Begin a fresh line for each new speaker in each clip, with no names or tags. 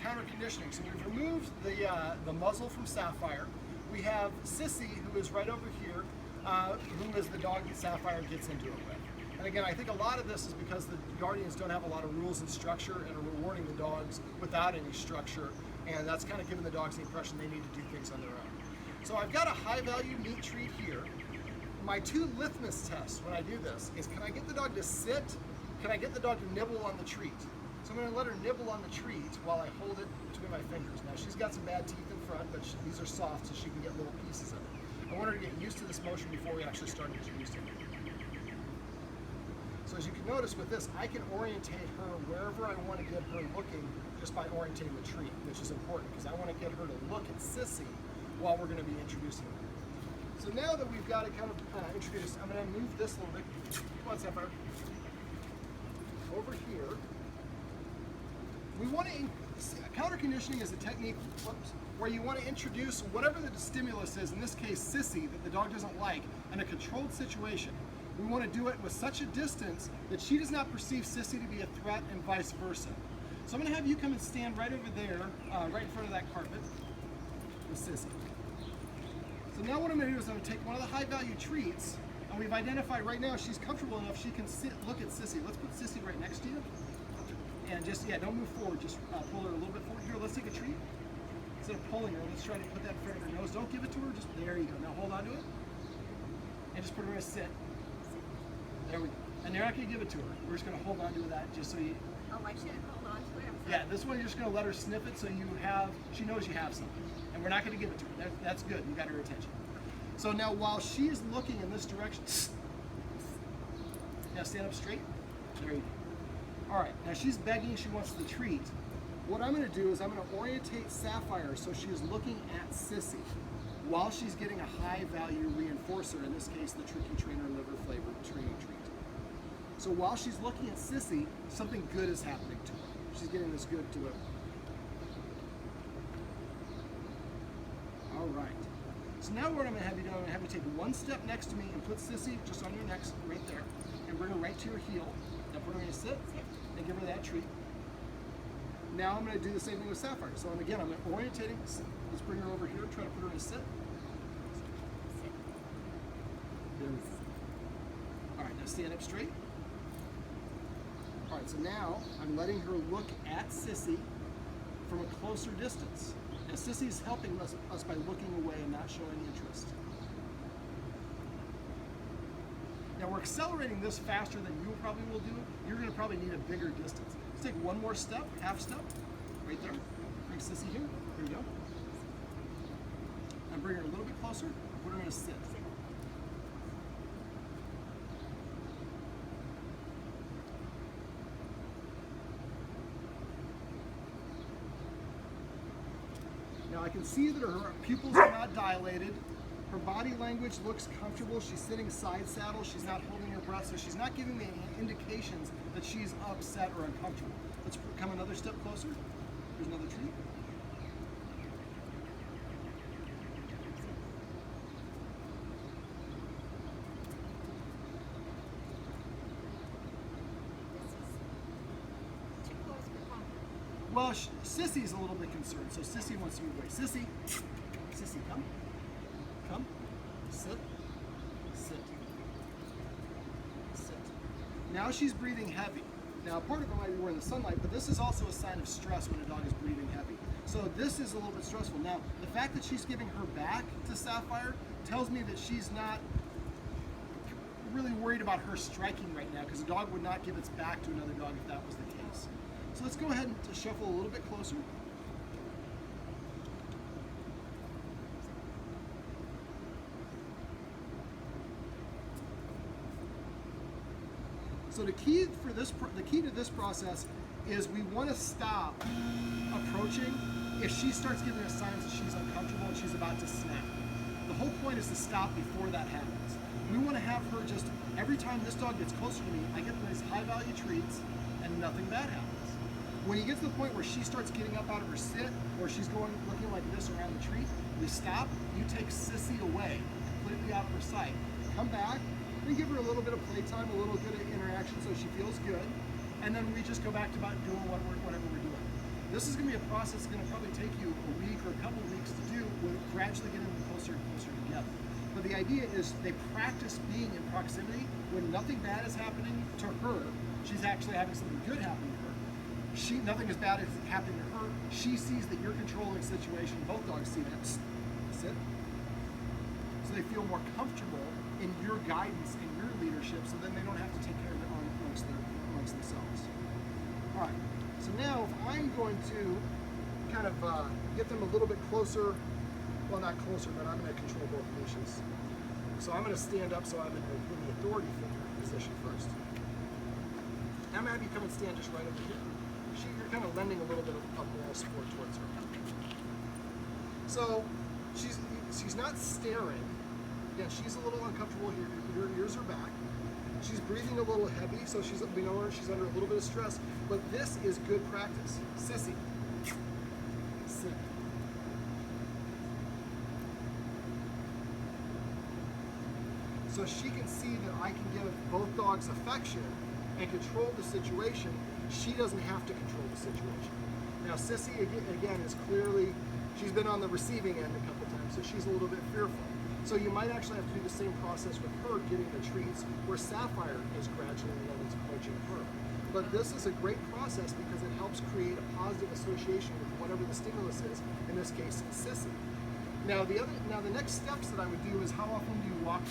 Counterconditioning. So we've removed the muzzle from Sapphire. We have Siss-e, who is right over here, who is the dog that Sapphire gets into it with. And again, I think a lot of this is because the Guardians don't have a lot of rules and structure and are rewarding the dogs without any structure, and that's kind of giving the dogs the impression they need to do things on their own. So I've got a high-value meat treat here. My two litmus tests when I do this is, can I get the dog to sit? Can I get the dog to nibble on the treat? So I'm going to let her nibble on the treat while I hold it between my fingers. Now she's got some bad teeth in front, but these are soft so she can get little pieces of it. I want her to get used to this motion before we actually start introducing it. So as you can notice with this, I can orientate her wherever I want to get her looking just by orientating the treat, which is important because I want to get her to look at Siss-e while we're going to be introducing her. So now that we've got it kind of introduced, I'm going to move this a little bit. Come on, Sapphire. Over here. We want to, counter-conditioning is a technique where you want to introduce whatever the stimulus is, in this case Siss-e, that the dog doesn't like, in a controlled situation. We want to do it with such a distance that she does not perceive Siss-e to be a threat and vice versa. So I'm going to have you come and stand right over there, right in front of that carpet with Siss-e. So now what I'm going to do is I'm going to take one of the high-value treats, and we've identified right now she's comfortable enough she can sit, look at Siss-e. Let's put Siss-e right next to you. And just, don't move forward, just pull her a little bit forward. Here, let's take a treat. Instead of pulling her, let's try to put that in front of her nose. Don't give it to her, just, there you go. Now hold on to it. And just put her in a sit. There we go. And you're not going to give it to her. We're just going to hold on to that just so you...
Oh, I should hold on to it?
Yeah, this one you're just going to let her sniff it so she knows you have something. And we're not going to give it to her. That's good. You got her attention. So now while she is looking in this direction, now stand up straight. There you go. All right, now she's begging, she wants the treat. What I'm going to do is I'm going to orientate Sapphire so she is looking at Siss-e while she's getting a high-value reinforcer, in this case the Tricky Trainer liver flavored training treat. So while she's looking at Siss-e, something good is happening to her. She's getting this good delivery. All right. So now what I'm going to have you do, I'm going to have you take one step next to me and put Siss-e just on your neck, right there, and bring her right to your heel. Now put her in a sit and give her that treat. Now I'm going to do the same thing with Sapphire. So again, I'm orientating. Let's bring her over here, try to put her in a sit. All right, now stand up straight. All right, so now I'm letting her look at Siss-e from a closer distance. Now Siss-e is helping us by looking away and not showing interest. Now we're accelerating this faster than you probably will do. You're going to probably need a bigger distance. Let's take one more step, half step, right there. Bring Siss-e here. There you go. And bring her a little bit closer. Put her in a sit. Now I can see that her pupils are not dilated. Her body language looks comfortable. She's sitting side saddle. She's not holding her breath, so she's not giving me any indications that she's upset or uncomfortable. Let's come another step closer. Here's another treat. Well, Siss-e's a little bit concerned, so Siss-e wants to move away. Siss-e, come. Come, sit, sit, sit. Now she's breathing heavy. Now part of it might be we're in the sunlight, but this is also a sign of stress when a dog is breathing heavy. So this is a little bit stressful. Now, the fact that she's giving her back to Sapphire tells me that she's not really worried about her striking right now, because a dog would not give its back to another dog if that was the case. So let's go ahead and shuffle a little bit closer. So the key to this process is we want to stop approaching if she starts giving us signs that she's uncomfortable and she's about to snap. The whole point is to stop before that happens. We want to have her just, every time this dog gets closer to me, I get these high-value treats and nothing bad happens. When you get to the point where she starts getting up out of her sit, or she's looking like this around the tree, we stop, you take Siss-e away, completely out of her sight. Come back, we give her a little bit of playtime, a little bit of interaction so she feels good, and then we just go back to about doing whatever we're doing. This is going to be a process that's going to probably take you a week or a couple of weeks to do, with gradually getting them closer and closer together. But the idea is they practice being in proximity when nothing bad is happening to her. She's actually having something good happen to her. Nothing as bad is happening to her. She sees that you're controlling the situation. Both dogs see that. Sit. So they feel more comfortable in your guidance and your leadership, so then they don't have to take care of it amongst themselves. All right. So now, if I'm going to kind of get them a little bit closer, well, not closer, but I'm going to control both leashes. So I'm going to stand up, so I'm in the authority figure position first. Now I'm going to have you come and stand just right over here. You're kind of lending a little bit of moral support towards her. So she's not staring. Again, she's a little uncomfortable here. Her ears are back. She's breathing a little heavy, so we know she's under a little bit of stress. But this is good practice. Sissy, sit. So she can see that I can give both dogs affection and control the situation. She doesn't have to control the situation. Now Sissy, again, is clearly, she's been on the receiving end a couple times, so she's a little bit fearful. So you might actually have to do the same process with her getting the treats, where Sapphire is gradually the one that's approaching her. But this is a great process because it helps create a positive association with whatever the stimulus is, in this case, Sissy. Now the next steps that I would do is, how often do you walk?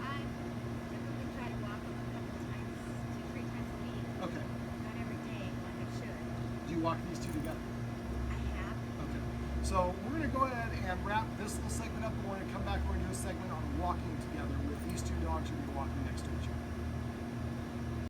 I typically try to walk a couple times, 2-3 times a week.
Okay.
Not every day, like I should.
Do you walk these two together?
I have.
Okay. So we're going to go ahead and wrap this little segment up, and we're going to come back and we're going to do a segment on walking together with these two dogs who are walking next to each other.